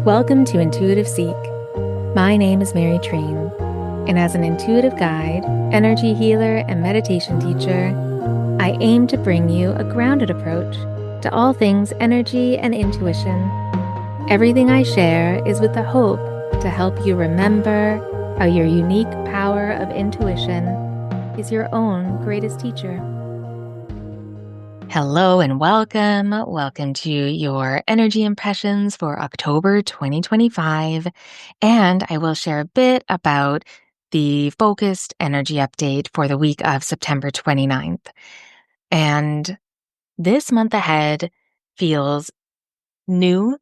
Welcome to Intuitive Seek. My name is Mary Train, and as an intuitive guide, energy healer, and meditation teacher, I aim to bring you a grounded approach to all things energy and intuition. Everything I share is with the hope to help you remember how your unique power of intuition is your own greatest teacher. Hello and welcome. Welcome to your energy impressions for October 2025. And I will share a bit about the focused energy update for the week of September 29th. And this month ahead feels new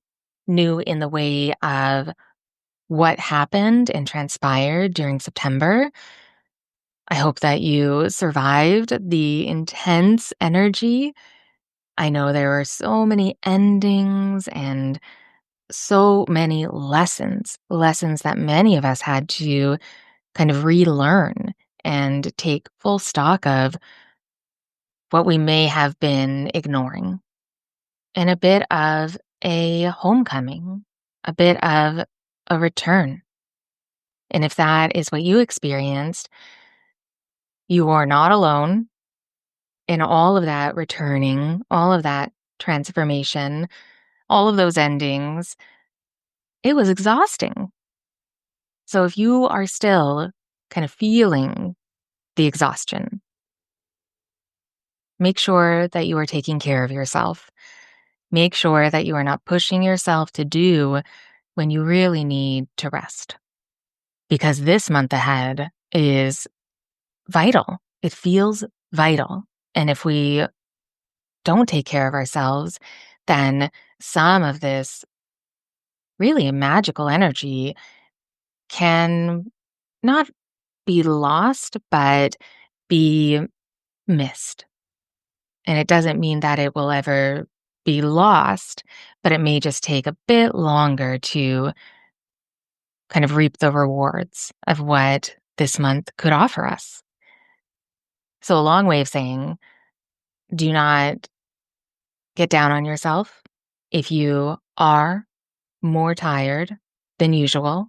in the way of what happened and transpired during September. I hope that you survived the intense energy. I know there were so many endings and so many lessons that many of us had to kind of relearn and take full stock of what we may have been ignoring, and a bit of a homecoming, a bit of a return. And if that is what you experienced, you are not alone in all of that returning, all of that transformation, all of those endings. It was exhausting. So if you are still kind of feeling the exhaustion, make sure that you are taking care of yourself. Make sure that you are not pushing yourself to do when you really need to rest. Because this month ahead is vital. It feels vital. And if we don't take care of ourselves, then some of this really magical energy can not be lost, but be missed. And it doesn't mean that it will ever be lost, but it may just take a bit longer to kind of reap the rewards of what this month could offer us. So a long way of saying, do not get down on yourself if you are more tired than usual,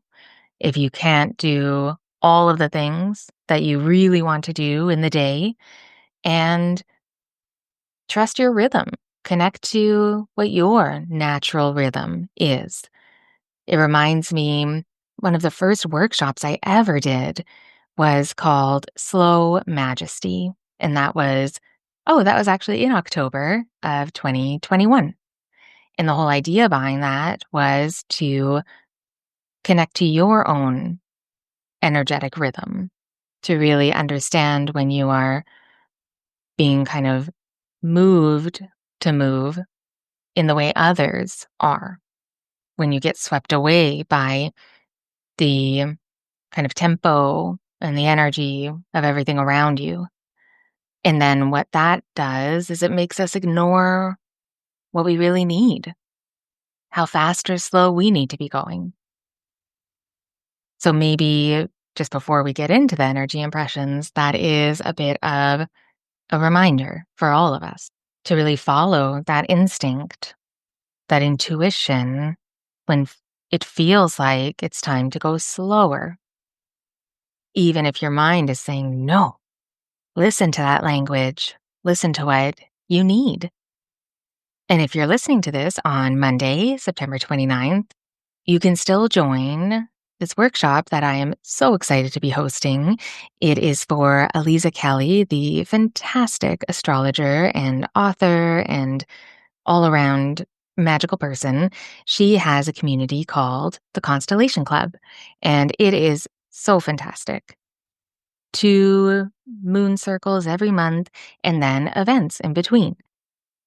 if you can't do all of the things that you really want to do in the day, and trust your rhythm. Connect to what your natural rhythm is. It reminds me, one of the first workshops I ever did was called Slow Majesty. And that was actually in October of 2021. And the whole idea behind that was to connect to your own energetic rhythm, to really understand when you are being kind of moved to move in the way others are, when you get swept away by the kind of tempo and the energy of everything around you. And then what that does is it makes us ignore what we really need, how fast or slow we need to be going. So maybe just before we get into the energy impressions, that is a bit of a reminder for all of us to really follow that instinct, that intuition, when it feels like it's time to go slower. Even if your mind is saying, no, listen to that language, listen to what you need. And if you're listening to this on Monday, September 29th, you can still join this workshop that I am so excited to be hosting. It is for Aliza Kelly, the fantastic astrologer and author and all-around magical person. She has a community called the Constellation Club, and it is so fantastic. 2 moon circles every month, and then events in between.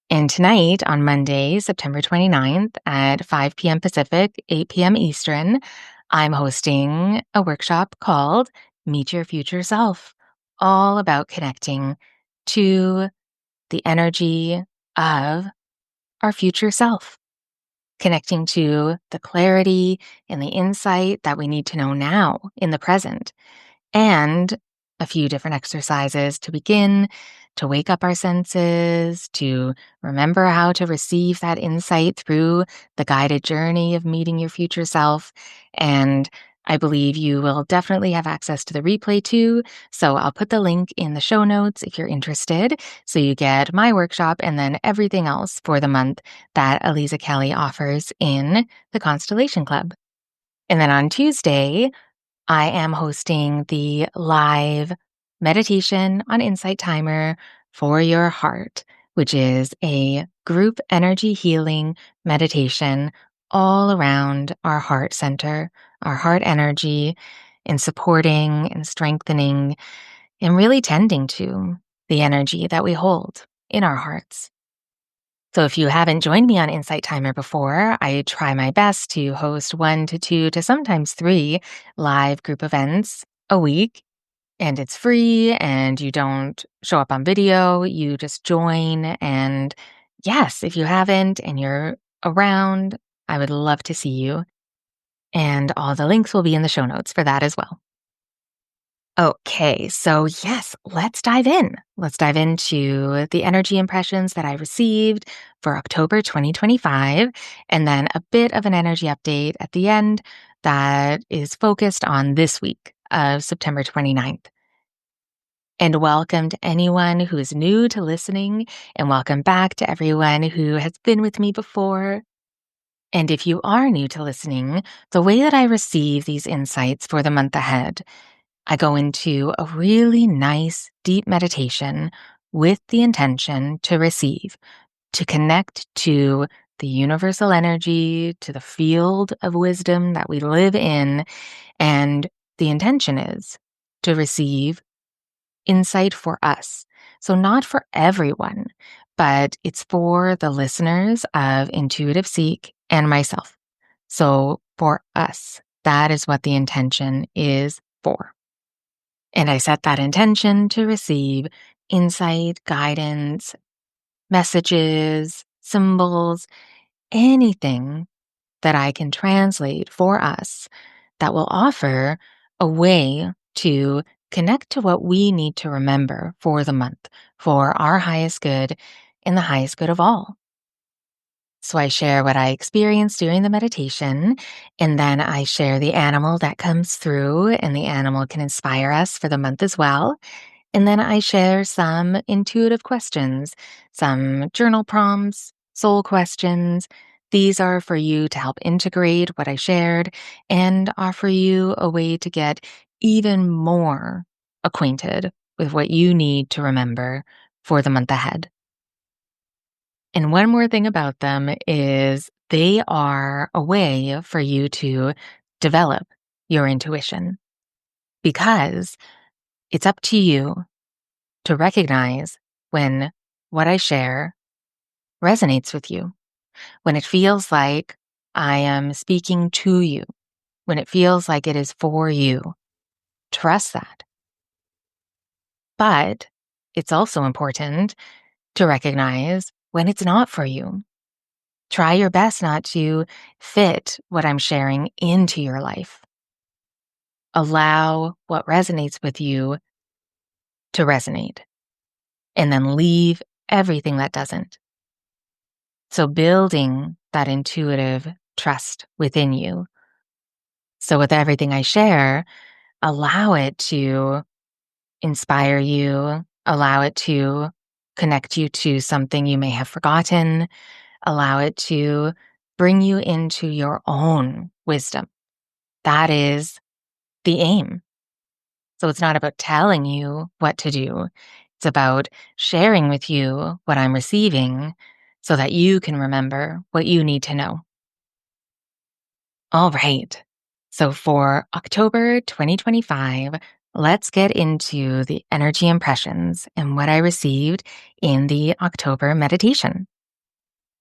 And tonight, on Monday, September 29th at 5 p.m. Pacific, 8 p.m. Eastern, I'm hosting a workshop called Meet Your Future Self, all about connecting to the energy of our future self, connecting to the clarity and the insight that we need to know now in the present, and a few different exercises to begin to wake up our senses, to remember how to receive that insight through the guided journey of meeting your future self. And I believe you will definitely have access to the replay too. So I'll put the link in the show notes if you're interested. So you get my workshop and then everything else for the month that Eliza Kelly offers in the Constellation Club. And then on Tuesday, I am hosting the live meditation on Insight Timer for your heart, which is a group energy healing meditation all around our heart center, our heart energy, and supporting and strengthening and really tending to the energy that we hold in our hearts. So if you haven't joined me on Insight Timer before, I try my best to host 1 to 2 to sometimes 3 live group events a week. And it's free and you don't show up on video. You just join. And yes, if you haven't and you're around, I would love to see you. And all the links will be in the show notes for that as well. Okay, so yes, let's dive in. Let's dive into the energy impressions that I received for October 2025, and then a bit of an energy update at the end that is focused on this week of September 29th. And welcome to anyone who is new to listening, and welcome back to everyone who has been with me before. And if you are new to listening, the way that I receive these insights for the month ahead, I go into a really nice, deep meditation with the intention to receive, to connect to the universal energy, to the field of wisdom that we live in. And the intention is to receive insight for us. So, not for everyone, but it's for the listeners of Intuitive Seek and myself. So, for us, that is what the intention is for. And I set that intention to receive insight, guidance, messages, symbols, anything that I can translate for us that will offer a way to connect to what we need to remember for the month, for our highest good and the highest good of all. So I share what I experienced during the meditation, and then I share the animal that comes through, and the animal can inspire us for the month as well. And then I share some intuitive questions, some journal prompts, soul questions. These are for you to help integrate what I shared and offer you a way to get even more acquainted with what you need to remember for the month ahead. And one more thing about them is they are a way for you to develop your intuition, because it's up to you to recognize when what I share resonates with you, when it feels like I am speaking to you, when it feels like it is for you. Trust that. But it's also important to recognize when it's not for you. Try your best not to fit what I'm sharing into your life. Allow what resonates with you to resonate, and then leave everything that doesn't. So building that intuitive trust within you. So with everything I share, allow it to inspire you, allow it to connect you to something you may have forgotten, allow it to bring you into your own wisdom. That is the aim. So it's not about telling you what to do. It's about sharing with you what I'm receiving so that you can remember what you need to know. All right. So for October 2025, let's get into the energy impressions and what I received in the October meditation.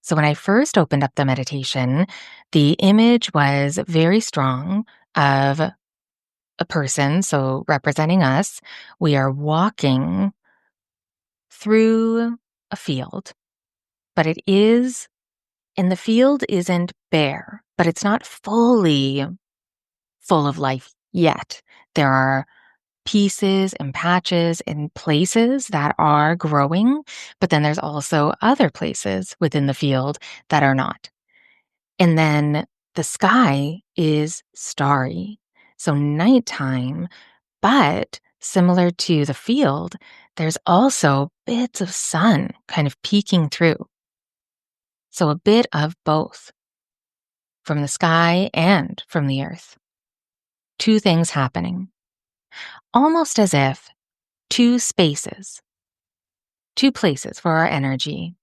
So when I first opened up the meditation, the image was very strong of a person, so representing us. We are walking through a field, but and the field isn't bare, but it's not fully full of life yet. There are pieces and patches and places that are growing, but then there's also other places within the field that are not. And then the sky is starry. So nighttime, but similar to the field, there's also bits of sun kind of peeking through. So a bit of both from the sky and from the earth. Two things happening, almost as if two spaces, two places for our energy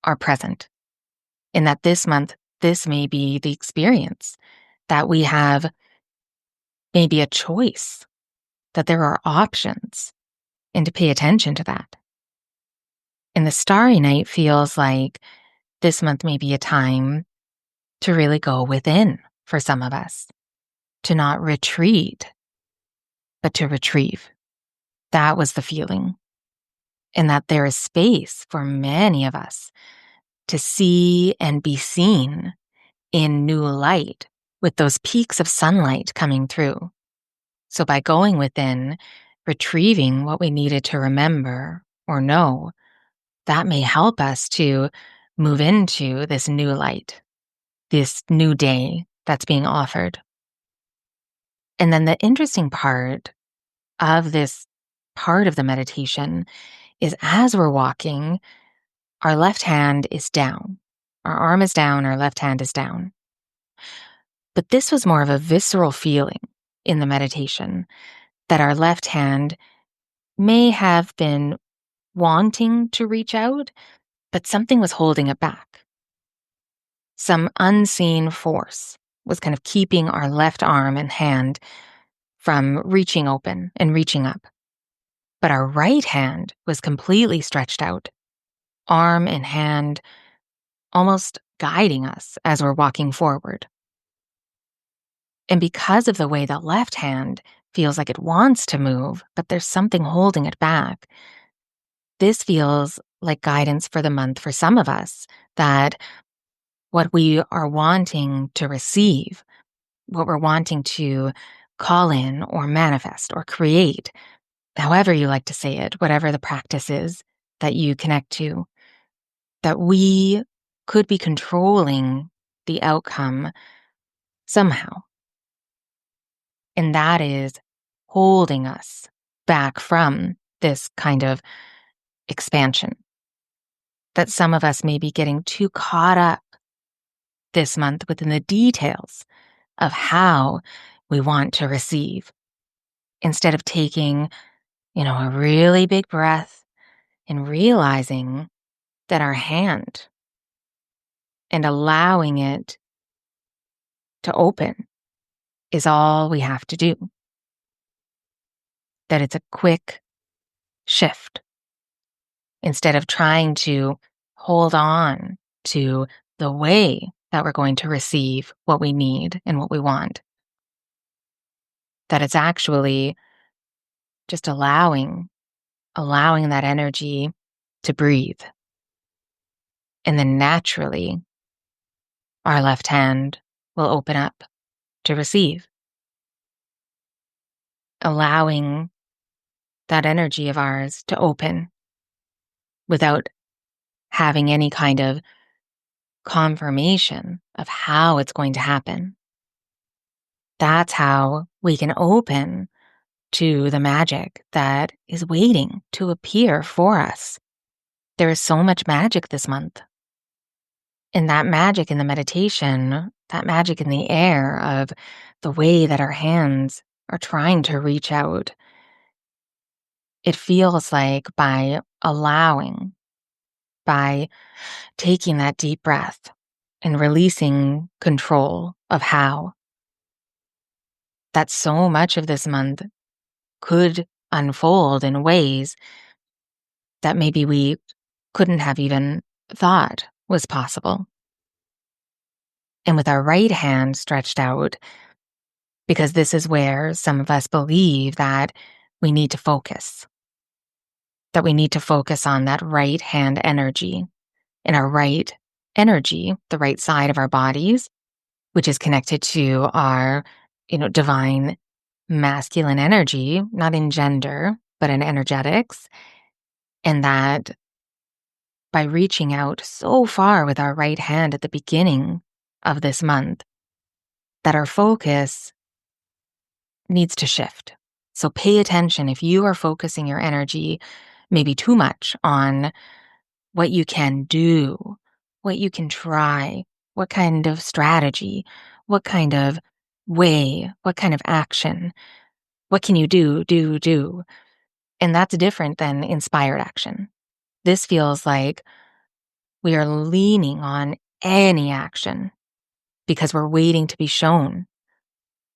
are present. In that this month, this may be the experience that we have maybe a choice, that there are options, and to pay attention to that. And the starry night feels like this month may be a time to really go within for some of us, to not retreat, but to retrieve. That was the feeling. And that there is space for many of us to see and be seen in new light with those peaks of sunlight coming through. So by going within, retrieving what we needed to remember or know, that may help us to move into this new light, this new day that's being offered. And then the interesting part of this part of the meditation is as we're walking, our left hand is down. Our arm is down, our left hand is down. But this was more of a visceral feeling in the meditation that our left hand may have been wanting to reach out, but something was holding it back. Some unseen force was kind of keeping our left arm and hand from reaching open and reaching up. But our right hand was completely stretched out, arm and hand almost guiding us as we're walking forward. And because of the way the left hand feels like it wants to move, but there's something holding it back, this feels like guidance for the month for some of us, that what we are wanting to receive, what we're wanting to call in or manifest or create, however you like to say it, whatever the practice is that you connect to, that we could be controlling the outcome somehow. And that is holding us back from this kind of expansion. That some of us may be getting too caught up this month within the details of how we want to receive, instead of taking, a really big breath and realizing that our hand and allowing it to open is all we have to do. That it's a quick shift instead of trying to hold on to the way that we're going to receive what we need and what we want. That it's actually just allowing that energy to breathe. And then naturally, our left hand will open up to receive. Allowing that energy of ours to open without having any kind of confirmation of how it's going to happen. That's how we can open to the magic that is waiting to appear for us. There is so much magic this month. And that magic in the meditation, that magic in the air of the way that our hands are trying to reach out, it feels like by allowing, by taking that deep breath and releasing control of how, that so much of this month could unfold in ways that maybe we couldn't have even thought was possible. And with our right hand stretched out, because this is where some of us believe that we need to focus, that we need to focus on that right hand energy, and our right energy, the right side of our bodies, which is connected to our, divine masculine energy, not in gender, but in energetics. And that by reaching out so far with our right hand at the beginning of this month, that our focus needs to shift. So pay attention if you are focusing your energy maybe too much on what you can do, what you can try, what kind of strategy, what kind of way, what kind of action, what can you do. And that's different than inspired action. This feels like we are leaning on any action because we're waiting to be shown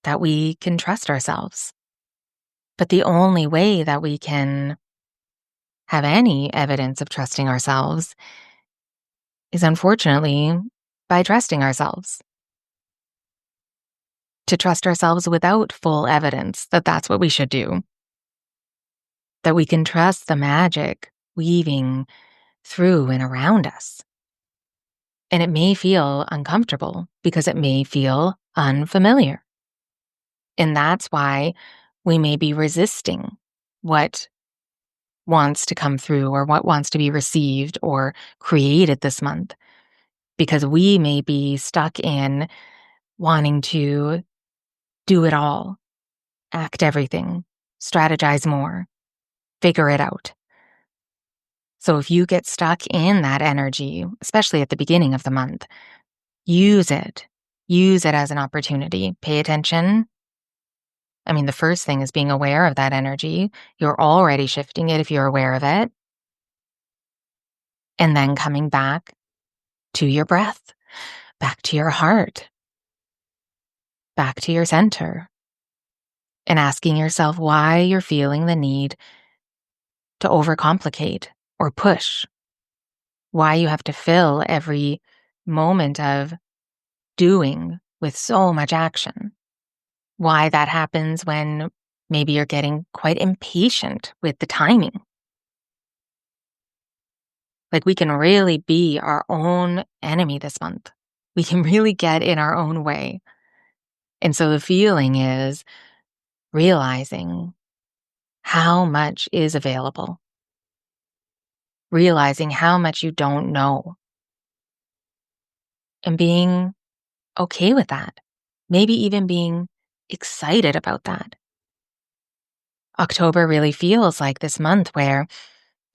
that we can trust ourselves. But the only way that we can have any evidence of trusting ourselves is unfortunately by trusting ourselves. To trust ourselves without full evidence that that's what we should do. That we can trust the magic weaving through and around us. And it may feel uncomfortable because it may feel unfamiliar. And that's why we may be resisting what wants to come through or what wants to be received or created this month, because we may be stuck in wanting to do it all, act everything, strategize more, figure it out. So if you get stuck in that energy, especially at the beginning of the month, use it. Use it as an opportunity. Pay attention. I mean, the first thing is being aware of that energy. You're already shifting it if you're aware of it. And then coming back to your breath, back to your heart, back to your center, and asking yourself why you're feeling the need to overcomplicate or push, why you have to fill every moment of doing with so much action, why that happens when maybe you're getting quite impatient with the timing. Like we can really be our own enemy this month. We can really get in our own way. And so the feeling is realizing how much is available, realizing how much you don't know, and being okay with that. Maybe even being excited about that. October really feels like this month where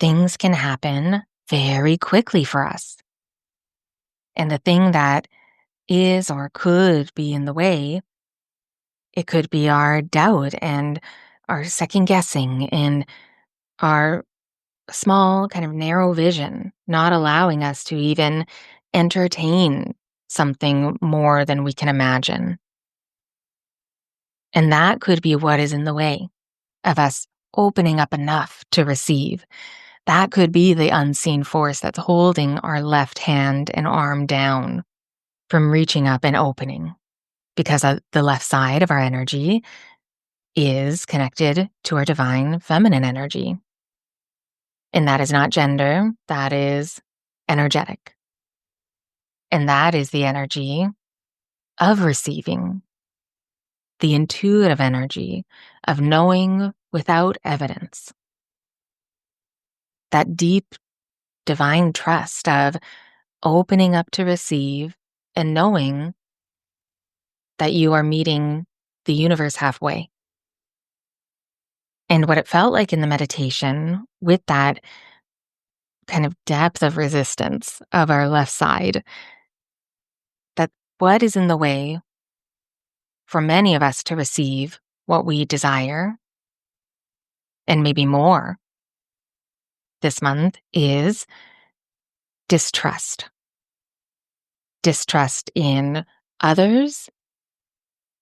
things can happen very quickly for us. And the thing that is or could be in the way, it could be our doubt and our second guessing and our small kind of narrow vision, not allowing us to even entertain something more than we can imagine. And that could be what is in the way of us opening up enough to receive. That could be the unseen force that's holding our left hand and arm down from reaching up and opening, because the left side of our energy is connected to our divine feminine energy. And that is not gender, that is energetic. And that is the energy of receiving, the intuitive energy of knowing without evidence. That deep divine trust of opening up to receive and knowing that you are meeting the universe halfway. And what it felt like in the meditation with that kind of depth of resistance of our left side, that what is in the way for many of us to receive what we desire, and maybe more this month, is distrust. Distrust in others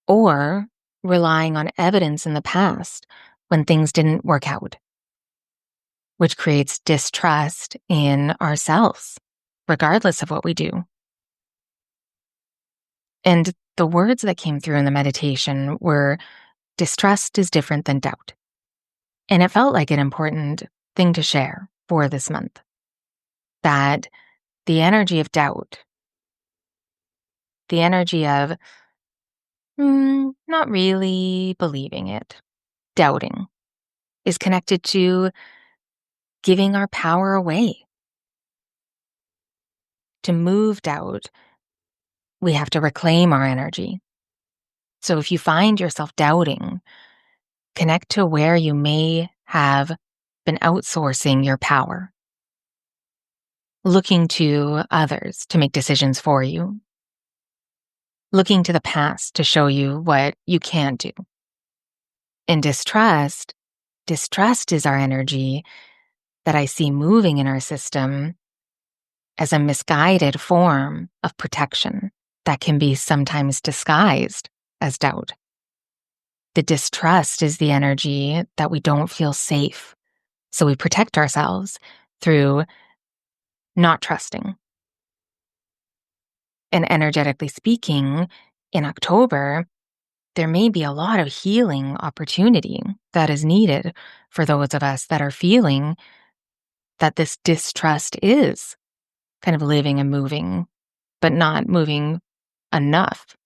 or relying on evidence in the past when things didn't work out, which creates distrust in ourselves, regardless of what we do. And the words that came through in the meditation were distrust is different than doubt. And it felt like an important thing to share for this month, that the energy of doubt, the energy of Not really believing it. Doubting is connected to giving our power away. To move doubt, we have to reclaim our energy. So if you find yourself doubting, connect to where you may have been outsourcing your power, looking to others to make decisions for you, looking to the past to show you what you can't do. And distrust is our energy that I see moving in our system as a misguided form of protection that can be sometimes disguised as doubt. The distrust is the energy that we don't feel safe. So we protect ourselves through not trusting. And energetically speaking, in October, there may be a lot of healing opportunity that is needed for those of us that are feeling that this distrust is kind of living and moving, but not moving enough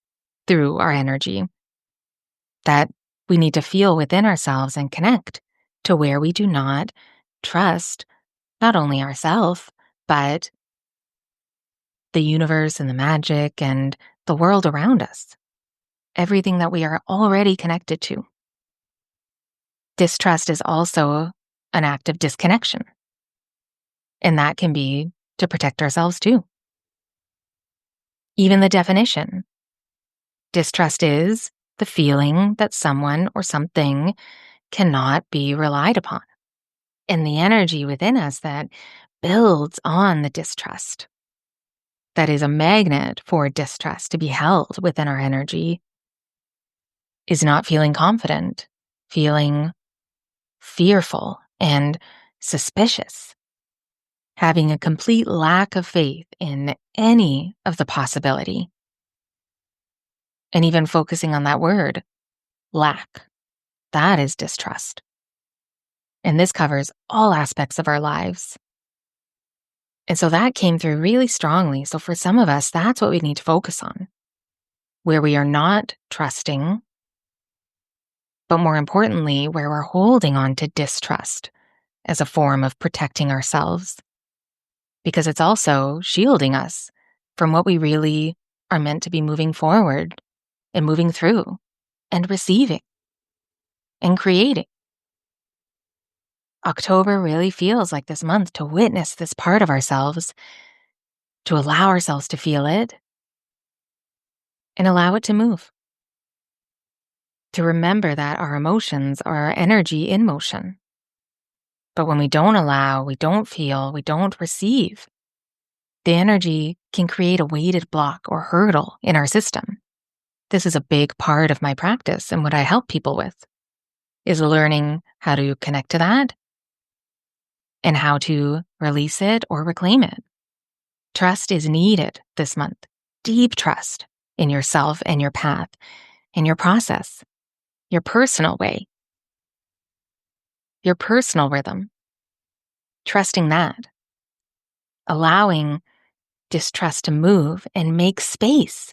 through our energy. That we need to feel within ourselves and connect to where we do not trust not only ourselves, but the universe and the magic and the world around us. Everything that we are already connected to. Distrust is also an act of disconnection. And that can be to protect ourselves too. Even the definition. Distrust is the feeling that someone or something cannot be relied upon. And the energy within us that builds on the distrust. That is a magnet for distrust to be held within our energy is not feeling confident, feeling fearful and suspicious, having a complete lack of faith in any of the possibility. And even focusing on that word, lack, that is distrust. And this covers all aspects of our lives. And so that came through really strongly. So for some of us, that's what we need to focus on, where we are not trusting, but more importantly, where we're holding on to distrust as a form of protecting ourselves. Because it's also shielding us from what we really are meant to be moving forward and moving through and receiving and creating. October really feels like this month to witness this part of ourselves, to allow ourselves to feel it and allow it to move. To remember that our emotions are our energy in motion. But when we don't allow, we don't feel, we don't receive, the energy can create a weighted block or hurdle in our system. This is a big part of my practice and what I help people with is learning how to connect to that and how to release it or reclaim it. Trust is needed this month. Deep trust in yourself and your path and your process, your personal way, your personal rhythm. Trusting that. Allowing distrust to move and make space,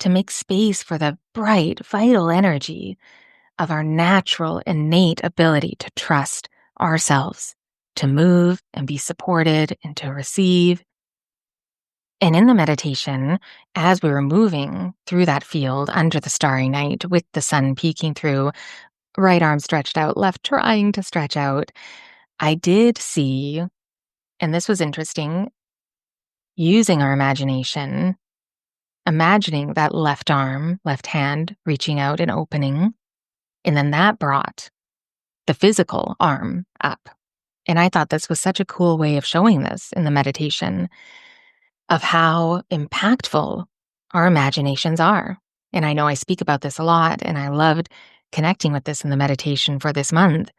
to make space for the bright, vital energy of our natural, innate ability to trust ourselves, to move and be supported and to receive. And in the meditation, as we were moving through that field under the starry night with the sun peeking through, right arm stretched out, left trying to stretch out, I did see, and this was interesting, using our imagination, imagining that left arm, left hand reaching out and opening, and then that brought the physical arm up. And I thought this was such a cool way of showing this in the meditation of how impactful our imaginations are. And I know I speak about this a lot, and I loved connecting with this in the meditation for this month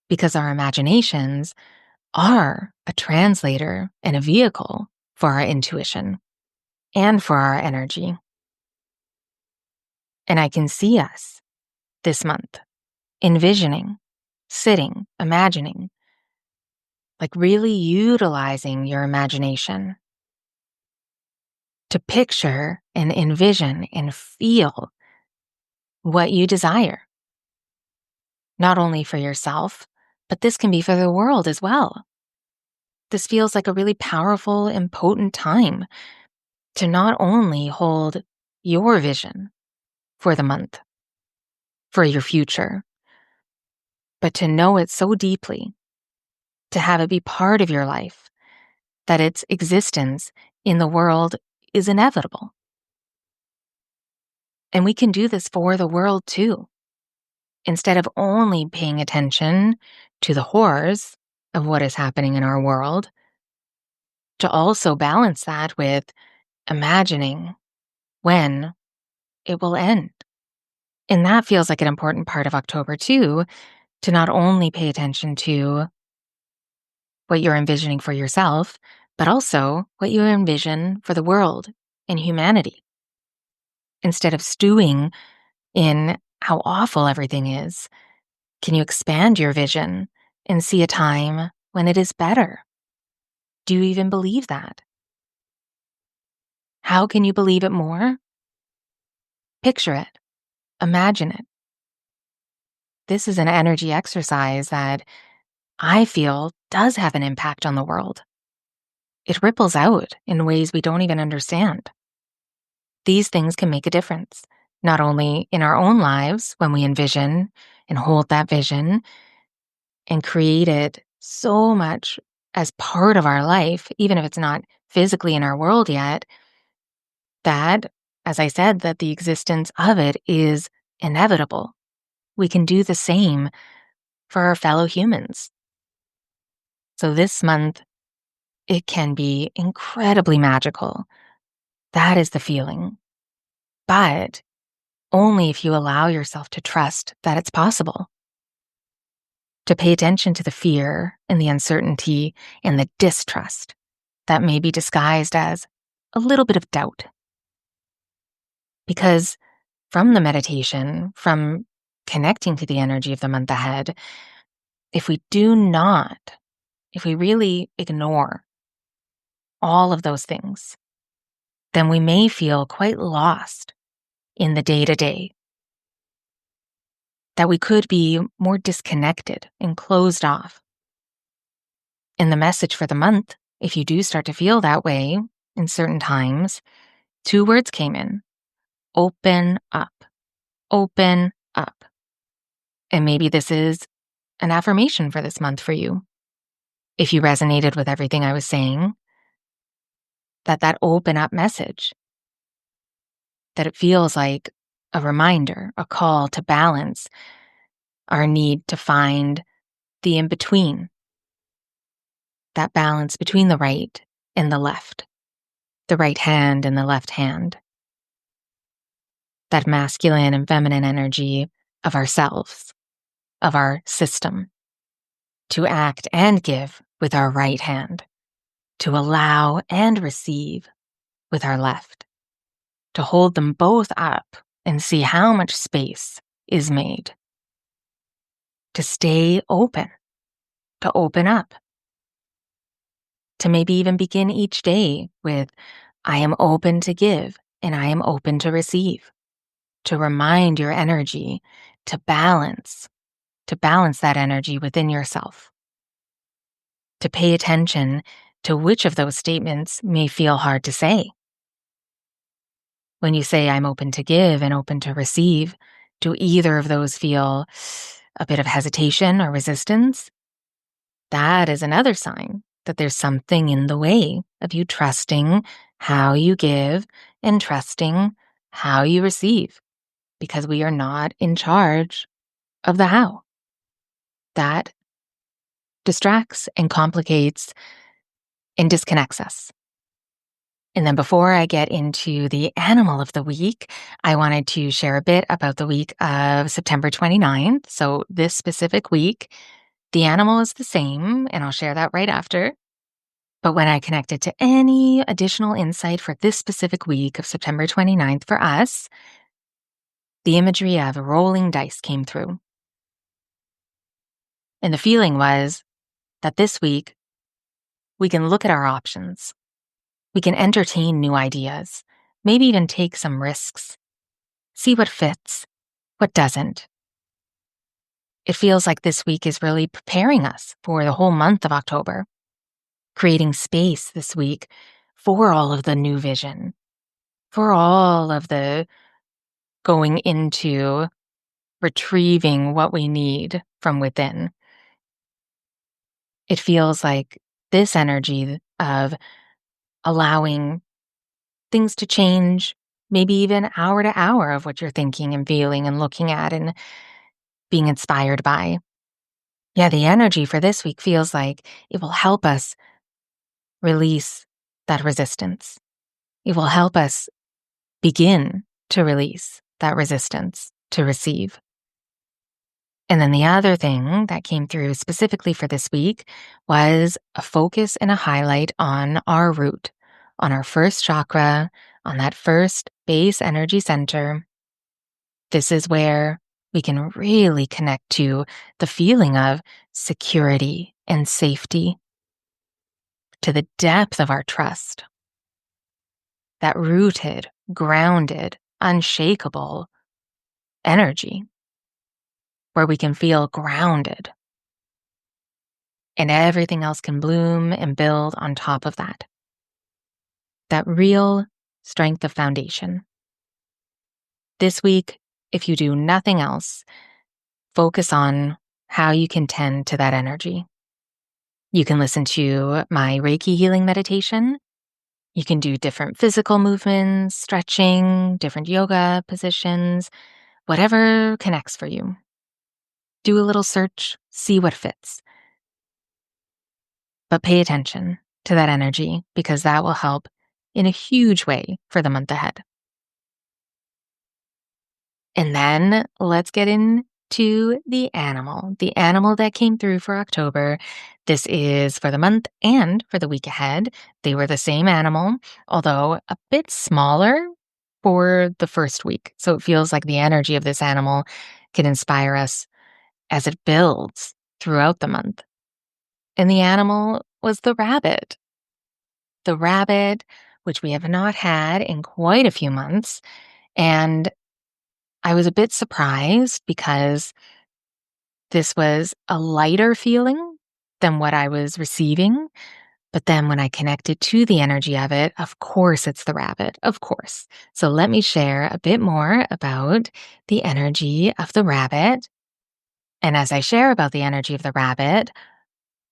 because our imaginations are a translator and a vehicle for our intuition and for our energy. And I can see us this month envisioning, sitting, imagining, like really utilizing your imagination to picture and envision and feel what you desire, not only for yourself, but this can be for the world as well. This feels like a really powerful and potent time to not only hold your vision for the month, for your future, but to know it so deeply, to have it be part of your life, that its existence in the world is inevitable. And we can do this for the world too. Instead of only paying attention to the horrors of what is happening in our world, to also balance that with imagining when it will end. And that feels like an important part of October too, to not only pay attention to what you're envisioning for yourself, but also what you envision for the world and humanity. Instead of stewing in how awful everything is, can you expand your vision and see a time when it is better? Do you even believe that? How can you believe it more? Picture it. Imagine it. This is an energy exercise that I feel does have an impact on the world. It ripples out in ways we don't even understand. These things can make a difference, not only in our own lives when we envision and hold that vision and create it so much as part of our life, even if it's not physically in our world yet, that, as I said, that the existence of it is inevitable. We can do the same for our fellow humans. So this month, it can be incredibly magical. That is the feeling. But only if you allow yourself to trust that it's possible. To pay attention to the fear and the uncertainty and the distrust that may be disguised as a little bit of doubt. Because from the meditation, from connecting to the energy of the month ahead, if we really ignore all of those things, then we may feel quite lost in the day-to-day. That we could be more disconnected and closed off. And the message for the month, if you do start to feel that way in certain times, 2 words came in: open up. Open up. And maybe this is an affirmation for this month for you. If you resonated with everything I was saying, that open up message, that it feels like a reminder, a call to balance our need to find the in-between, that balance between the right and the left, the right hand and the left hand, that masculine and feminine energy of ourselves, of our system, to act and give with our right hand, to allow and receive with our left, to hold them both up and see how much space is made, to stay open, to open up, to maybe even begin each day with, I am open to give and I am open to receive, to remind your energy to balance that energy within yourself, to pay attention to which of those statements may feel hard to say. When you say, I'm open to give and open to receive, do either of those feel a bit of hesitation or resistance? That is another sign that there's something in the way of you trusting how you give and trusting how you receive, because we are not in charge of the how. That distracts and complicates and disconnects us. And then before I get into the animal of the week, I wanted to share a bit about the week of September 29th. So this specific week, the animal is the same, and I'll share that right after. But when I connected to any additional insight for this specific week of September 29th for us, the imagery of rolling dice came through. And the feeling was that this week, we can look at our options. We can entertain new ideas, maybe even take some risks, see what fits, what doesn't. It feels like this week is really preparing us for the whole month of October, creating space this week for all of the new vision, for all of the going into retrieving what we need from within. It feels like this energy of allowing things to change, maybe even hour to hour of what you're thinking and feeling and looking at and being inspired by. Yeah, the energy for this week feels like it will help us release that resistance. It will help us begin to release that resistance to receive. And then the other thing that came through specifically for this week was a focus and a highlight on our root, on our first chakra, on that first base energy center. This is where we can really connect to the feeling of security and safety, to the depth of our trust, that rooted, grounded, unshakable energy where we can feel grounded and everything else can bloom and build on top of that. That real strength of foundation. This week, if you do nothing else, focus on how you can tend to that energy. You can listen to my Reiki healing meditation. You can do different physical movements, stretching, different yoga positions, whatever connects for you. Do a little search, see what fits. But pay attention to that energy because that will help in a huge way for the month ahead. And then let's get into the animal that came through for October. This is for the month and for the week ahead. They were the same animal, although a bit smaller for the first week. So it feels like the energy of this animal can inspire us as it builds throughout the month. And the animal was the rabbit. The rabbit, which we have not had in quite a few months. And I was a bit surprised because this was a lighter feeling than what I was receiving. But then when I connected to the energy of it, of course, it's the rabbit, of course. So let me share a bit more about the energy of the rabbit. And as I share about the energy of the rabbit,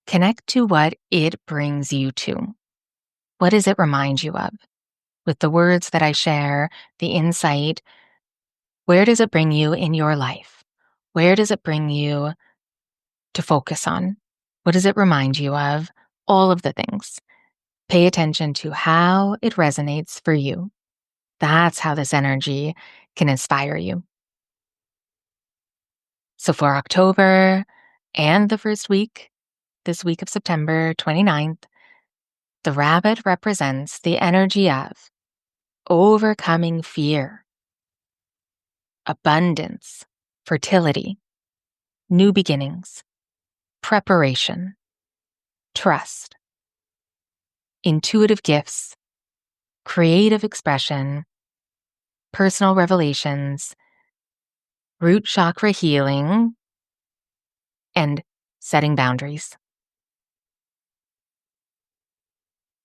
connect to what it brings you to. What does it remind you of? With the words that I share, the insight, where does it bring you in your life? Where does it bring you to focus on? What does it remind you of? All of the things. Pay attention to how it resonates for you. That's how this energy can inspire you. So for October and the first week, this week of September 29th, the rabbit represents the energy of overcoming fear, abundance, fertility, new beginnings, preparation, trust, intuitive gifts, creative expression, personal revelations, root chakra healing, and setting boundaries.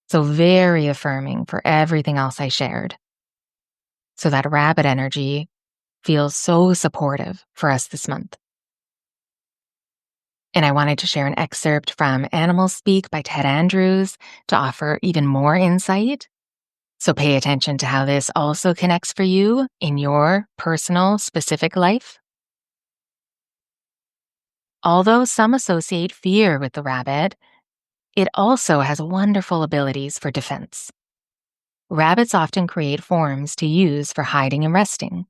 So very affirming for everything else I shared. So that rabbit energy feels so supportive for us this month. And I wanted to share an excerpt from Animal Speak by Ted Andrews to offer even more insight. So pay attention to how this also connects for you in your personal, specific life. Although some associate fear with the rabbit, it also has wonderful abilities for defense. Rabbits often create forms to use for hiding and resting.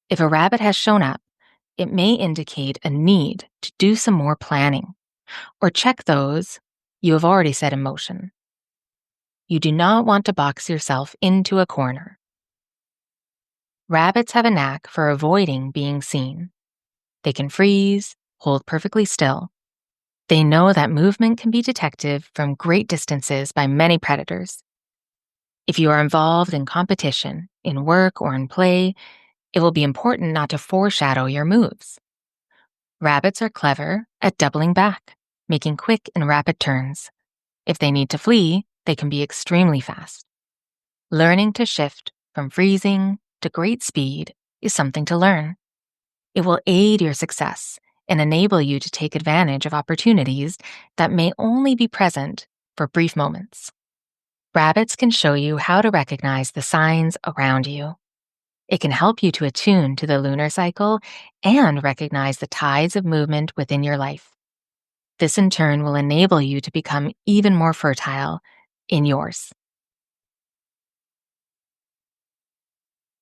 If a rabbit has shown up, it may indicate a need to do some more planning or check those you have already set in motion. You do not want to box yourself into a corner. Rabbits have a knack for avoiding being seen. They can freeze, hold perfectly still. They know that movement can be detected from great distances by many predators. If you are involved in competition, in work or in play, It will be important not to foreshadow your moves. Rabbits are clever at doubling back, making quick and rapid turns. If they need to flee, they can be extremely fast. Learning to shift from freezing to great speed is something to learn. It will aid your success and enable you to take advantage of opportunities that may only be present for brief moments. Rabbits can show you how to recognize the signs around you. It can help you to attune to the lunar cycle and recognize the tides of movement within your life. This in turn will enable you to become even more fertile in yours.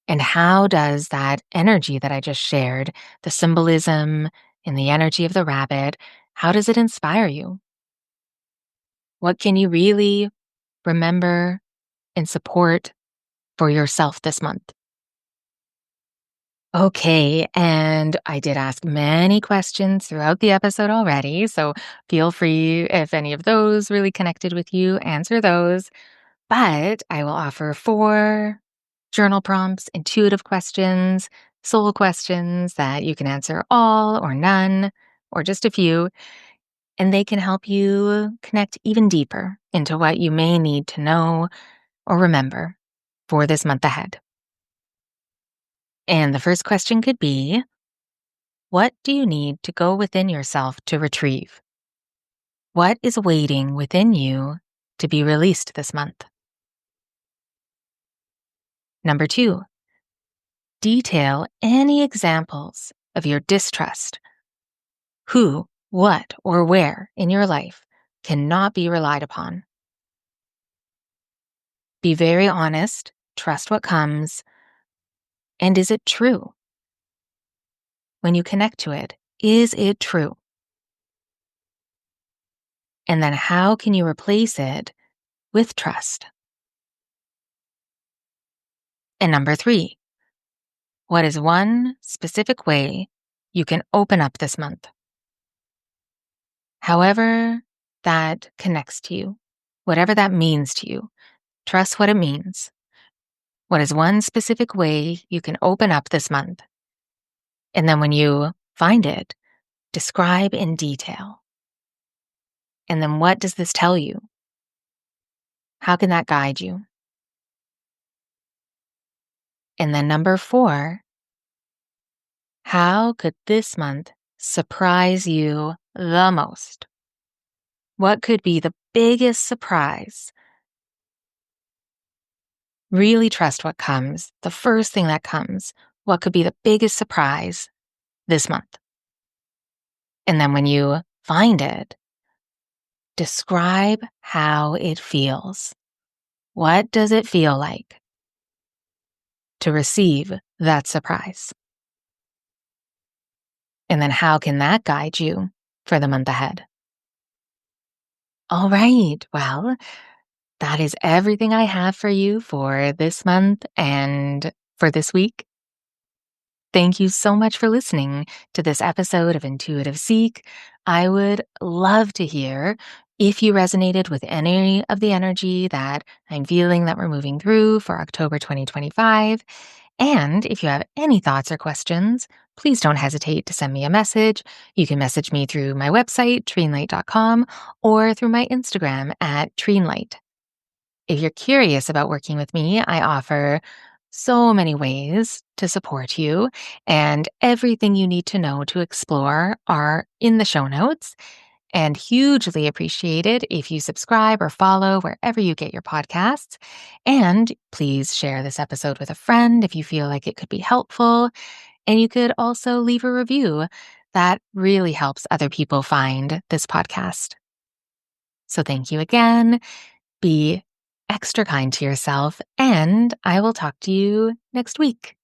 And how does that energy that I just shared, the symbolism and the energy of the rabbit, how does it inspire you? What can you really remember and support for yourself this month? Okay, and I did ask many questions throughout the episode already, so feel free if any of those really connected with you, answer those. But I will offer 4 journal prompts, intuitive questions, soul questions that you can answer all or none, or just a few, and they can help you connect even deeper into what you may need to know or remember for this month ahead. And the first question could be, what do you need to go within yourself to retrieve? What is waiting within you to be released this month? Number 2, detail any examples of your distrust. Who, what, or where in your life cannot be relied upon. Be very honest, trust what comes, and is it true? When you connect to it, is it true? And then how can you replace it with trust? And number 3, what is one specific way you can open up this month? However that connects to you, whatever that means to you, trust what it means. What is one specific way you can open up this month? And then when you find it, describe in detail. And then what does this tell you? How can that guide you? And then number 4, how could this month surprise you the most? What could be the biggest surprise? Really trust what comes, the first thing that comes. What could be the biggest surprise this month? And then when you find it, describe how it feels. What does it feel like to receive that surprise? And then how can that guide you for the month ahead? All right, well, that is everything I have for you for this month and for this week. Thank you so much for listening to this episode of Intuitive Seek. I would love to hear if you resonated with any of the energy that I'm feeling that we're moving through for October 2025. And if you have any thoughts or questions, please don't hesitate to send me a message. You can message me through my website, treenlight.com, or through my Instagram at treenlight. If you're curious about working with me, I offer so many ways to support you, and everything you need to know to explore are in the show notes. And hugely appreciated if you subscribe or follow wherever you get your podcasts. And please share this episode with a friend if you feel like it could be helpful. And you could also leave a review. That really helps other people find this podcast. So thank you again. Be extra kind to yourself, and I will talk to you next week.